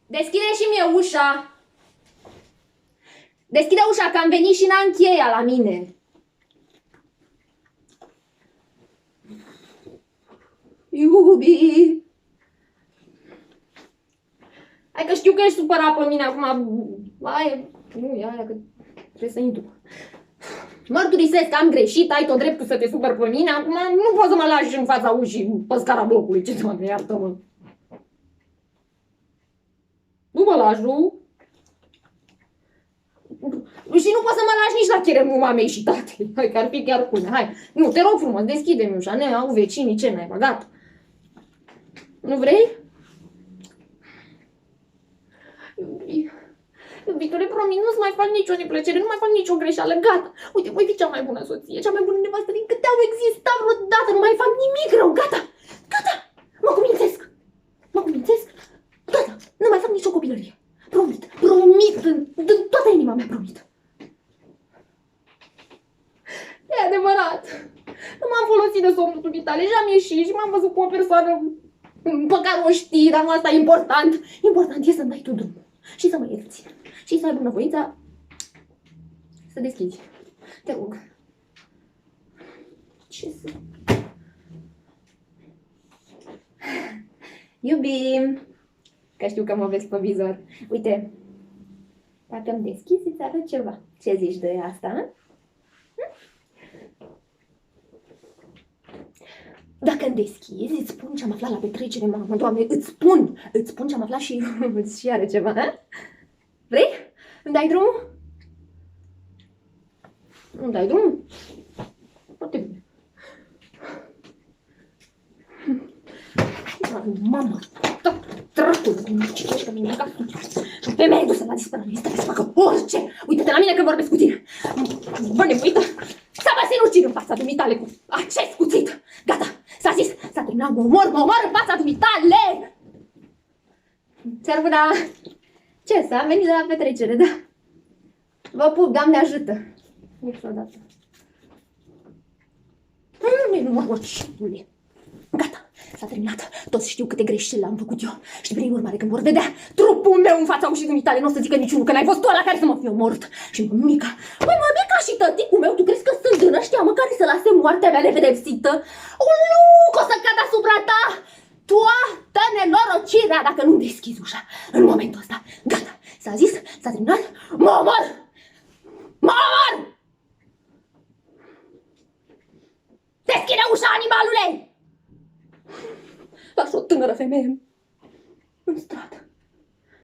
Deschide și mie ușa. Deschide ușa că am venit și n-am cheia la mine. Iubi. Hai că știu că ești supărat pe mine acum. Hai, nu e aia că trebuie să intru. Mărturisesc că am greșit, ai tot dreptul să te supăr pe mine. Acum nu poți să mă lași în fața ușii pe scara blocului. Ce să mă iartă-mă. Nu mă lași, nu? Și nu poți să mă lași nici la cheremul mamei și tatei. Hai, că ar fi chiar culmea. Hai, nu, te rog frumos, deschide-mi ușa. Ne au vecinii, ce n-ai, gata. Nu vrei? Iubitule, promit, nu-ți mai fac nicio neplăcere, nu mai fac nicio greșeală, gata. Uite, voi fi cea mai bună soție, cea mai bună nevastă din câte au existat vreodată, nu mai fac nimic rău, gata, gata, mă cumințesc, gata, nu mai fac nicio copilărie. Promit, din toată inima mea promit. E adevărat, nu m-am folosit de somnul dumitale și am ieșit și m-am văzut cu o persoană pe care o știi, dar nu asta e important. Important e să-mi dai tu drumul și să mă ierți și să ai bunăvoința să deschizi. Te rog. Ce să... Iubim, că știu că mă vezi pe vizor. Uite, dacă îmi deschizi, îți arăt ceva. Ce zici de asta, hă? Dacă îmi deschizi, îți spun ce am aflat la petrecere, mamă, Doamne, îți spun ce am aflat și îți și are ceva, hă? Vrei? Îmi dai drumul? Îmi dai drumul? Foarte bine. Mamă, trătul, nu citești că mine acasă. Și o femeie dusă la disperare, este să facă orice. Uită-te la mine când vorbesc cu tine. Bă, nevoită, să vă sinucid în fața dumitale cu acest cuțit. Gata, s-a zis, s-a terminat, mă omor în fața dumitale. Ți-ar vrea... Ce, s-a venit de la petrecere, da? Vă pup, Doamne ajută. Niciodată. Nu mă rogitule. Gata, s-a terminat. Toți știu câte greșeli am făcut eu. Și prin urmare, când vor vedea trupul meu în fața ușii dumitale, nu o să zică niciunul că n-ai fost tu ăla care să mă fi omorât. Și mămica, mămica și tăticul meu, tu crezi că sunt din ăștia, mă, care să lase moartea mea nepedepsită? O, nu, că o să cad asupra ta toată nenorocirea dacă nu deschizi ușa în momentul ăsta. Gata, s-a zis, s-a terminat, mă omor! Mă omor! Deschide ușa, animalule! Lasă o tânără femeie în stradă.